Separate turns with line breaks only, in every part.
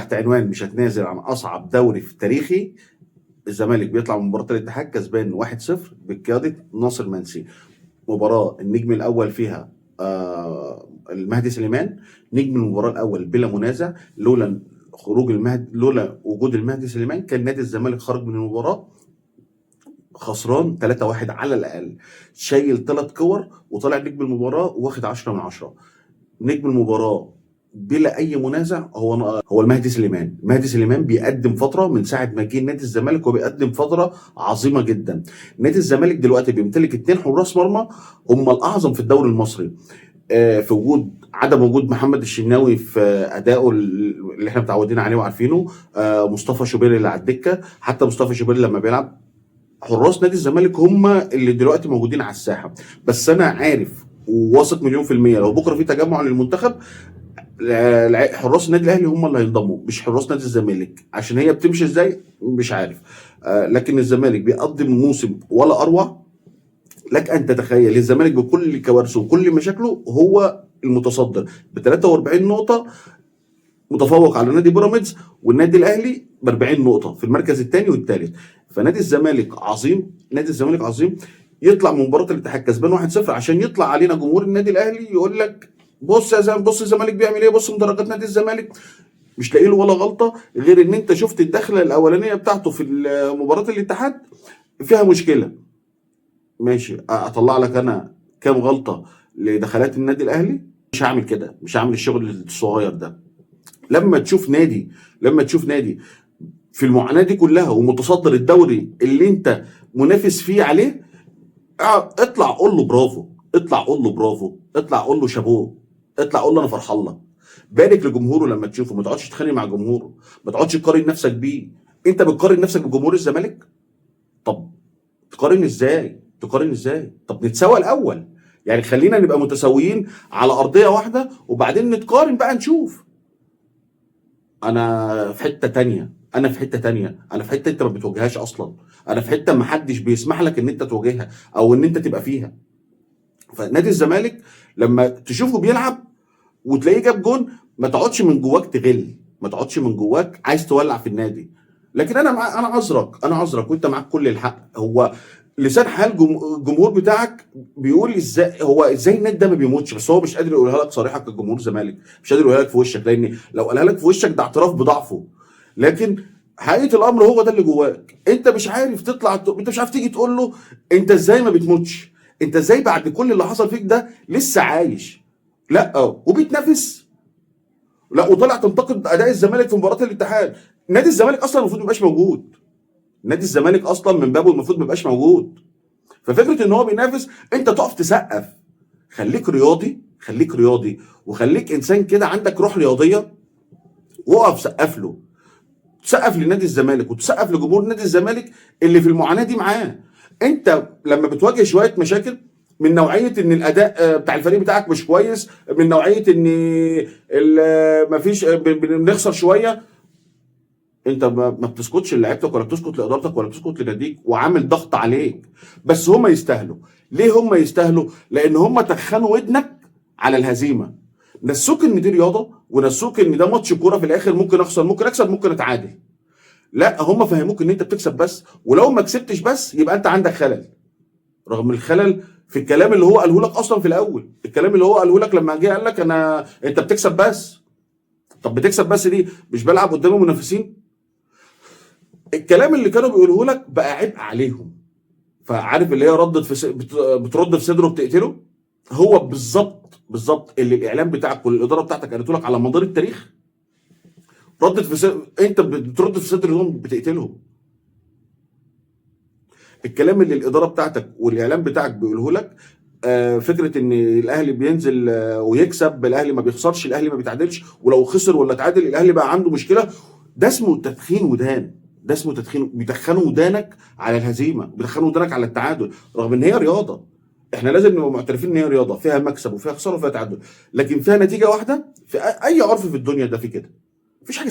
تحت عنوان مش هتنازل عن اصعب دوري في تاريخي. الزمالك بيطلع من مباراه الاتحاد كسبان 1-0 بقياده ناصر منسي. مباراه النجم الاول فيها المهدي سليمان، نجم المباراه الاول بلا منازع. لولا وجود المهدي سليمان كان نادي الزمالك خرج من المباراه خسران 3-1 على الاقل، شايل 3 كور وطالع نجم المباراه واخد 10 من 10. نجم المباراه بلا اي منازع هو المهدي سليمان. المهدي سليمان بيقدم فتره من ساعه ما جه نادي الزمالك وبيقدم فتره عظيمه جدا. نادي الزمالك دلوقتي بيمتلك 2 حراس مرمى هم الاعظم في الدوري المصري، في عدم وجود محمد الشناوي في ادائه اللي احنا متعودين عليه وعارفينه. مصطفى شوبير اللي على الدكه، حتى مصطفى شوبير لما بيلعب، حراس نادي الزمالك هم اللي دلوقتي موجودين على الساحه. بس انا عارف وواثق مليون في المية لو بكره في تجمع للمنتخب، حراس النادي الاهلي هم اللي هينضموا مش حراس نادي الزمالك. عشان هي بتمشي ازاي مش عارف. لكن الزمالك بيقدم موسم ولا اروع. لك ان تتخيل الزمالك بكل كوارثه وكل مشاكله هو المتصدر ب 43 نقطه، متفوق على نادي بيراميدز والنادي الاهلي ب 40 نقطه في المركز الثاني والثالث. فنادي الزمالك عظيم، نادي الزمالك عظيم. يطلع من مباراه الاتحاد كسبان 1-0 عشان يطلع علينا جمهور النادي الاهلي يقول لك بص يا زلمه، بص الزمالك بيعمل ايه، بص مدرجات نادي الزمالك. مش لاقي له ولا غلطه غير ان انت شفت الدخله الاولانيه بتاعته في مباراه الاتحاد فيها مشكله. ماشي، اطلع لك انا كام غلطه لدخلات النادي الاهلي؟ مش هعمل كده، مش هعمل الشغل الصغير ده. لما تشوف نادي في المعاناه دي كلها ومتصدر الدوري اللي انت منافس فيه عليه، اطلع قول له برافو، اطلع قول له برافو، اطلع قول له شابوه، اطلع قول له انا فرحان لك. بارك لجمهوره لما تشوفه، ما تقعدش تتخانق مع جمهوره، ما تقعدش تقارن نفسك بيه. انت بتقارن نفسك بجمهور الزمالك؟ طب تقارن ازاي؟ طب نتساوى الاول، يعني خلينا نبقى متساويين على ارضيه واحده وبعدين نتقارن بقى نشوف. انا في حته تانية، انا في حته انت ما بتواجههاش اصلا، انا في حته ما حدش بيسمح لك ان انت تواجهها او ان انت تبقى فيها. فنادي الزمالك لما تشوفه بيلعب وتلاقيه جاب جون، ما تقعدش من جواك تغل، ما تقعدش من جواك عايز تولع في النادي. لكن انا عذرك وانت معاك كل الحق. هو لسان حال الجمهور بتاعك بيقول ازاي النادي ده ما بيموتش، بس هو مش قادر يقولها لك صريحه كجمهور زمالك، مش قادر يقولها لك في وشك، لان لو قالها لك في وشك ده اعتراف بضعفه. لكن حقيقه الامر هو ده اللي جواك. انت مش عارف انت مش عارف تيجي تقول له انت ازاي ما بتموتش، انت ازاي بعد كل اللي حصل فيك ده لسه عايش. لا وبيتنافس. لا وطلع تنتقد اداء الزمالك في مباراه الاتحاد. نادي الزمالك اصلا المفروض ما يبقاش موجود، نادي الزمالك اصلا من بابه المفروض ما يبقاش موجود. ففكره ان هو بينافس انت تقف تسقف. خليك رياضي وخليك انسان كده عندك روح رياضيه، وقف سقف له، تسقف لنادي الزمالك وتسقف لجمهور نادي الزمالك اللي في المعاناه دي معاه. انت لما بتواجه شويه مشاكل من نوعيه ان الاداء بتاع الفريق بتاعك مش كويس، من نوعيه ان مفيش بنخسر شويه، انت ما بتسكتش لعيبتك ولا بتسكت لادارتك ولا بتسكت لناديك وعامل ضغط عليك. بس هم يستاهلوا. ليه هم يستاهلوا؟ لان هم تخنوا ودنك على الهزيمه، نسوك ان دي رياضه ونسوك ان ده ماتش كوره في الاخر، ممكن اخسر ممكن اكسب ممكن اتعادل. لا هم فهموك ان انت بتكسب بس، ولو ما كسبتش بس يبقى انت عندك خلل، رغم الخلل في الكلام اللي هو قاله لك اصلا في الاول. الكلام اللي هو قاله لك لما جه قال لك انت بتكسب بس. طب بتكسب بس دي مش بلعب قدام المنافسين؟ الكلام اللي كانوا بيقولوه لك بقى عبء عليهم. فعارف اللي هي بترد في صدره بتقتله. هو بالظبط اللي الاعلام بتاعك والاداره بتاعتك قالته لك على مدار التاريخ، انت بترد في صدرهم بتقتلهم. الكلام اللي الاداره بتاعتك والاعلام بتاعك بيقوله لك، فكره ان الاهلي بينزل ويكسب، الاهلي ما بيخسرش، الاهلي ما بيتعادلش، ولو خسر ولا تعادل الاهلي بقى عنده مشكله، ده اسمه تدخين ودان. بيدخنوا ودانك على الهزيمه، بيدخنوا ودانك على التعادل، رغم ان هي رياضه. احنا لازم نبقى معترفين ان هي رياضه فيها مكسب وفيها خساره وفيها تعادل، لكن فيها نتيجه واحده. في اي عرف في الدنيا ده في كده، مفيش حاجه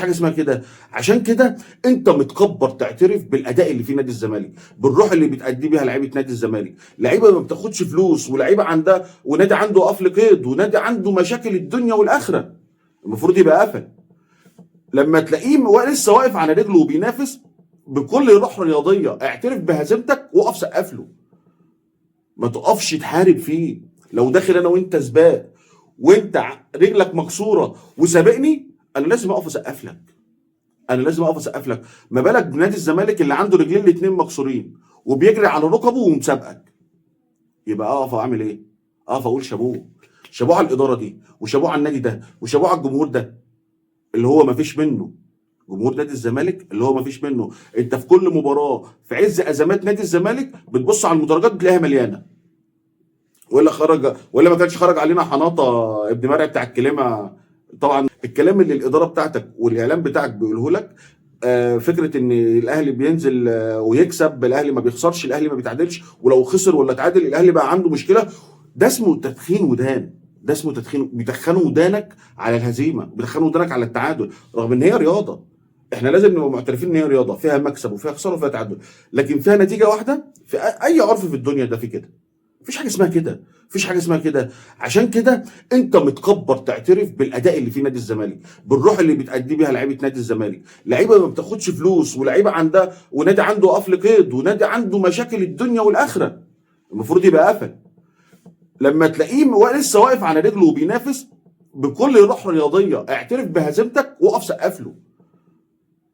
اسمها كده. عشان كده انت متكبر تعترف بالاداء اللي في نادي الزمالك، بالروح اللي بتأدي بيها لعيبه نادي الزمالك، لعيبه ما بتاخدش فلوس، ولعيبه عندها، ونادي عنده قفل قيد، ونادي عنده مشاكل الدنيا والاخره، المفروض يبقى قفل. لما تلاقيه لسه واقف على رجله وبينافس بكل روح رياضيه، اعترف بهزيمتك وقف سقف له. ما تقفش تحارب فيه. لو داخل انا وانت سباق وانت رجلك مكسوره وسابقني، انا لازم اقف اسقف لك. انا لازم اقف اسقف لك. ما بالك بنادي الزمالك اللي عنده رجلين الاثنين مكسورين وبيجري على ركبه ومسابقك؟ يبقى اقف اعمل ايه؟ اقف اقول شابوه. شابوه على الاداره دي، وشابوه على النادي ده، وشابوه على الجمهور ده اللي هو ما فيش منه. جمهور نادي الزمالك اللي هو ما فيش منه. انت في كل مباراه في عز ازمات نادي الزمالك بتبص على المدرجات بتلاقيها مليانه. ولا ما كانش خرج علينا حناطه ابن مرعي بتاع الكلمه. طبعا الكلام اللي الاداره بتاعتك والاعلام بتاعك بيقوله لك، فكره ان الاهلي بينزل ويكسب، الاهلي ما بيخسرش، الاهلي ما بيتعادلش، ولو خسر ولا تعادل الاهلي بقى عنده مشكله. ده اسمه تدخين ودان. ده اسمه تدخين. بيدخنوا ودانك على الهزيمه، بيدخنوا ودانك على التعادل، رغم ان هي رياضه. احنا لازم نبقى معترفين ان هي رياضه فيها مكسب وفيها خساره وفيها تعادل، لكن فيها نتيجه واحده. في اي عرف في الدنيا ده في كده. مفيش حاجه اسمها كده. مفيش حاجه اسمها كده. عشان كده انت متكبر تعترف بالاداء اللي في نادي الزمالك، بالروح اللي بتأدي بيها لعيبه نادي الزمالك، لعيبه ما بتاخدش فلوس، ولعيبه عندها، ونادي عنده قفل قيد، ونادي عنده مشاكل الدنيا والاخره. المفروض يبقى قفل. لما تلاقيه لسه واقف على رجله وبينافس بكل روح رياضيه، اعترف بهزيمتك وقف سقف له.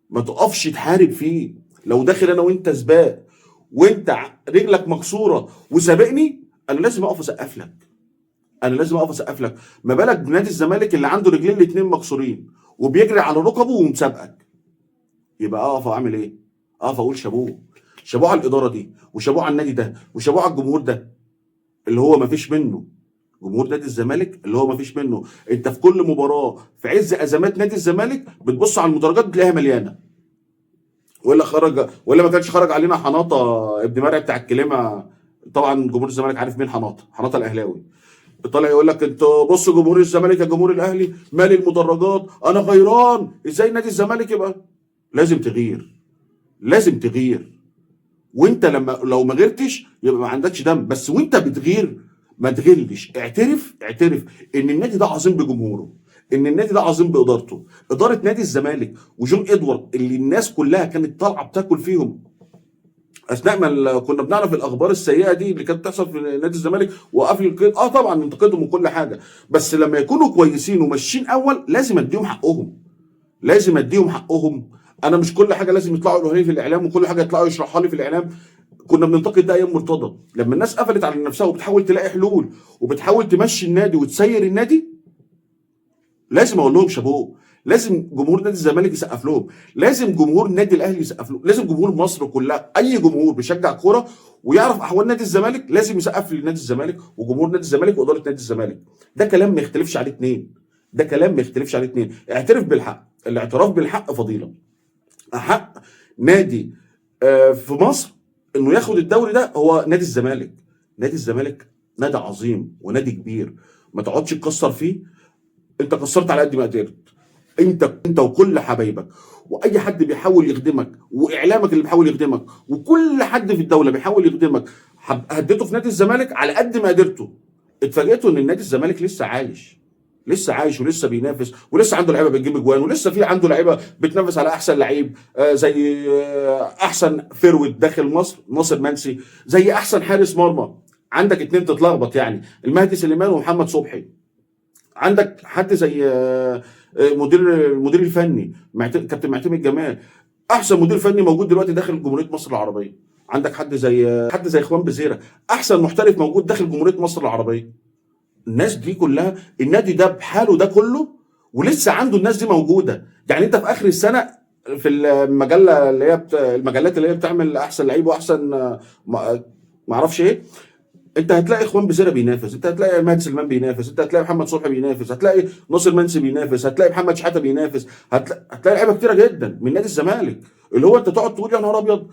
ما تقفش تحارب فيه. لو داخل انا وانت سباق وانت رجلك مكسوره وسابقني، انا لازم اقف اسقف لك. انا لازم اقف اسقف لك. ما بالك بنادي الزمالك اللي عنده رجلين الاثنين مكسورين وبيجري على ركبه ومسابقك؟ يبقى اقف اعمل ايه؟ اقف اقول شابوه. شابوه على الاداره دي، وشابوه على النادي ده، وشابوه على الجمهور ده اللي هو ما فيش منه. جمهور نادي الزمالك اللي هو ما فيش منه. انت في كل مباراه في عز ازمات نادي الزمالك بتبص على المدرجات بتلاقيها مليانه. ولا ما كانش خرج علينا حناطه ابن مرعي بتاع الكلمه. طبعا جمهور الزمالك عارف مين حناطه. حناطه الاهلاوي طالع يقول لك انتوا بصوا جمهور الزمالك يا جمهور الاهلي مالي المدرجات، انا غيران. ازاي نادي الزمالك يبقى؟ لازم تغير. لازم تغير. وانت لو ما غيرتش يبقى ما عندكش دم. بس وانت بتغير ما تغلش. اعترف ان النادي ده عظيم بجمهوره، ان النادي ده عظيم بادارته. اداره نادي الزمالك وجون ادوارد اللي الناس كلها كانت طالعه بتاكل فيهم اثناء ما كنا بنعرف الاخبار السيئه دي اللي كانت بتحصل في نادي الزمالك وقفل القيد. طبعا ننتقدهم وكل حاجه، بس لما يكونوا كويسين وماشيين اول لازم اديهم حقهم. لازم اديهم حقهم. انا مش كل حاجه لازم يطلعوا يقولوا لي في الاعلام، وكل حاجه يطلعوا يشرحها لي في الاعلام. كنا بننتقد ده ايام مرتضى لما الناس قفلت على نفسها وبتحاول تلاقي حلول وبتحاول تمشي النادي وتسير النادي. لازم اقول لهم شابوه. لازم جمهور نادي الزمالك يسقف لهم، لازم جمهور النادي الاهلي يسقف لهم، لازم جمهور مصر كلها، اي جمهور بيشجع كوره ويعرف احوال نادي الزمالك لازم يسقف لنادي الزمالك وجمهور نادي الزمالك واداره نادي الزمالك. ده كلام ما يختلفش عليه اتنين. ده كلام ما يختلفش عليه اتنين. اعترف بالحق. الاعتراف بالحق فضيله. حق نادي في مصر انه ياخد الدوري ده هو نادي الزمالك. نادي الزمالك نادي عظيم ونادي كبير، ما تقعدش تكسر فيه. انت كسرت على قد ما قدرت. انت وكل حبايبك واي حد بيحاول يخدمك، واعلامك اللي بيحاول يخدمك، وكل حد في الدوله بيحاول يخدمك، هديته في نادي الزمالك على قد ما قدرته. اتفاجئتوا ان النادي الزمالك لسه عايش. لسه عايش ولسه بينافس، ولسه عنده لعيبه بتجيب اجوان، ولسه في عنده لعيبه بتنافس على احسن لعيب، زي احسن فيرود داخل مصر ناصر منسي، زي احسن حارس مرمى. عندك اتنين تتلخبط يعني، المهدي سليمان ومحمد صبحي. عندك حد زي المدير الفني كابتن معتمد جمال، احسن مدير فني موجود دلوقتي داخل جمهوريه مصر العربيه. عندك حد زي اخوان بزيره، احسن محترف موجود داخل جمهوريه مصر العربيه. الناس دي كلها، النادي ده بحاله ده كله ولسه عنده الناس دي موجوده. يعني انت في اخر السنه في المجله اللي هي المجلات اللي هي بتعمل احسن لعيب واحسن ما اعرفش ايه، انت هتلاقي اخوان بزيره بينافس، انت هتلاقي مهدي سليمان بينافس، انت هتلاقي محمد صبحي بينافس، هتلاقي ناصر منسي بينافس، هتلاقي محمد شحاته بينافس، هتلاقي لعيبه كتيره جدا من نادي الزمالك. اللي هو انت تقعد تقول يا نهار ابيض،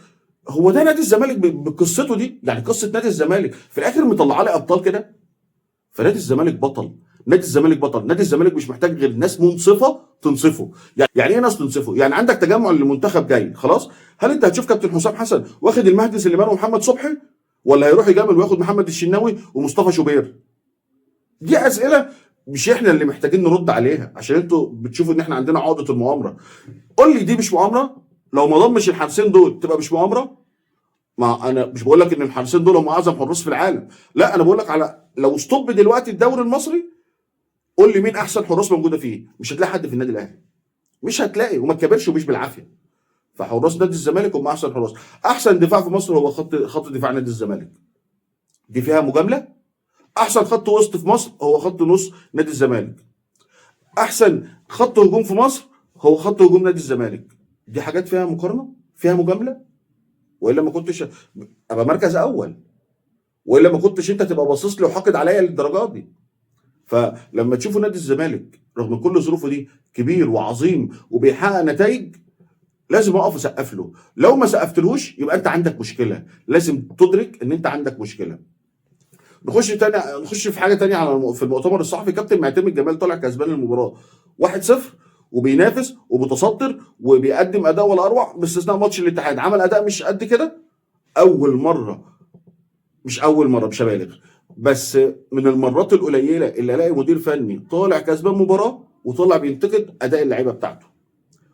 هو ده نادي الزمالك بقصته دي؟ يعني قصه نادي الزمالك في الاخر مطلعه لي ابطال كده. فنادي الزمالك بطل. نادي الزمالك بطل. نادي الزمالك مش محتاج غير ناس منصفه تنصفه. يعني ايه ناس تنصفه؟ يعني عندك تجمع للمنتخب جاي خلاص، هل انت هتشوف كابتن حسام حسن واخد المهدي سليمان ومحمد صبحي، ولا هيروح يجامل وياخد محمد الشناوي ومصطفى شوبير؟ دي اسئله مش احنا اللي محتاجين نرد عليها، عشان انتوا بتشوفوا ان احنا عندنا عقده المؤامره. قول لي دي مش مؤامره؟ لو ما ضمش الحارسين دول تبقى مش مؤامره؟ ما انا مش بقول لك ان الحارسين دول هم اعظم حراس في العالم، لا انا بقول لك على لو ستوب دلوقتي الدوري المصري، قول لي مين احسن حراس موجوده فيه؟ مش هتلاقي حد في النادي الاهلي، مش هتلاقي، وما تكبرش ومش بالعافيه. فحراس نادي الزمالك هم احسن حراس. احسن دفاع في مصر هو خط دفاع نادي الزمالك، دي فيها مجامله. احسن خط وسط في مصر هو خط نص نادي الزمالك. احسن خط هجوم في مصر هو خط هجوم نادي الزمالك. دي حاجات فيها مقارنه، فيها مجامله، والا ما كنتش ابقى مركز اول، والا ما كنتش انت تبقى باصص لي وحاقد عليا للدرجات دي. فلما تشوفوا نادي الزمالك رغم كل ظروفه دي كبير وعظيم وبيحقق نتائج، لازم اقف اسقف له. لو ما سقفتلهوش يبقى انت عندك مشكله، لازم تدرك ان انت عندك مشكله. نخش في حاجه تانية على في المؤتمر الصحفي. كابتن معتمد جمال طالع كسبان المباراه 1-0 وبينافس ومتصدر وبيقدم اداء ولا اروع، باستثناء ماتش الاتحاد عمل اداء مش قد كده. اول مره، مش اول مره، مش هبالغ، بس من المرات القليله اللي الاقي مدير فني طالع كسبان مباراه وطالع بينتقد اداء اللعيبه بتاعته،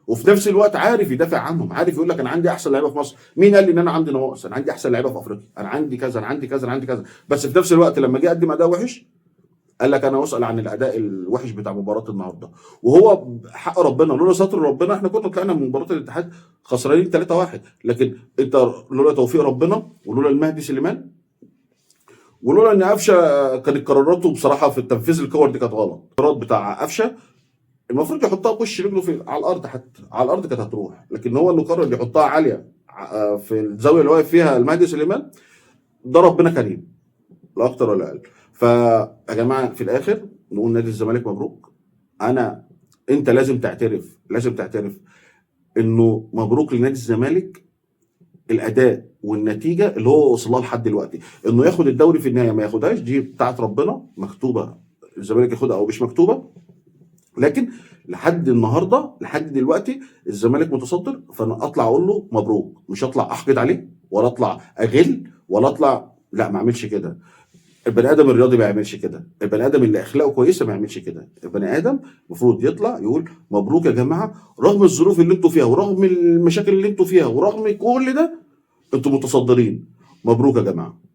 وفي نفس الوقت عارف يدافع عنهم، عارف يقول لك انا عندي احسن لعيبه في مصر. مين قال لي ان انا عندي نواقص؟ انا عندي احسن لعيبه في افريقيا، انا عندي كذا، انا عندي كذا، انا عندي كذا. بس في نفس الوقت لما جه يقدم اداء وحش قال لك انا اسال عن الاداء الوحش بتاع مباراه النهارده. وهو حق ربنا، لولا ستر ربنا احنا كنا طلعنا من مباراه الاتحاد خسرانين 3-1. لكن انت لولا توفيق ربنا ولولا المهدي سليمان ولولا ان قفشه كانت قراراته بصراحه في التنفيذ الكور دي كانت غلط. القرارات بتاع قفشه المفروض يحطها بوش رجله على الارض، حتى على الارض كانت هتروح، لكن هو اللي قرر يحطها عاليه في الزاويه اللي واقف فيها المهدي سليمان. ده ربنا كريم لا اكتر ولا اقل. فيا جماعه في الاخر نقول نادي الزمالك مبروك. انت لازم تعترف، لازم تعترف انه مبروك لنادي الزمالك الاداء والنتيجه اللي هو وصل لها لحد دلوقتي. انه ياخد الدوري في النهايه ما ياخدهاش دي بتاعت ربنا، مكتوبه الزمالك ياخدها او مش مكتوبه، لكن لحد النهارده لحد دلوقتي الزمالك متصدر. فانا اطلع اقول له مبروك، مش اطلع احقد عليه ولا اطلع اغل ولا اطلع، لا ما اعملش كده. البني ادم الرياضي ما يعملش كده، البني ادم اللي اخلاقه كويسه ما يعملش كده. البني ادم المفروض يطلع يقول مبروك يا جماعه، رغم الظروف اللي انتوا فيها ورغم المشاكل اللي انتوا فيها ورغم كل ده انتوا متصدرين، مبروك يا جماعه.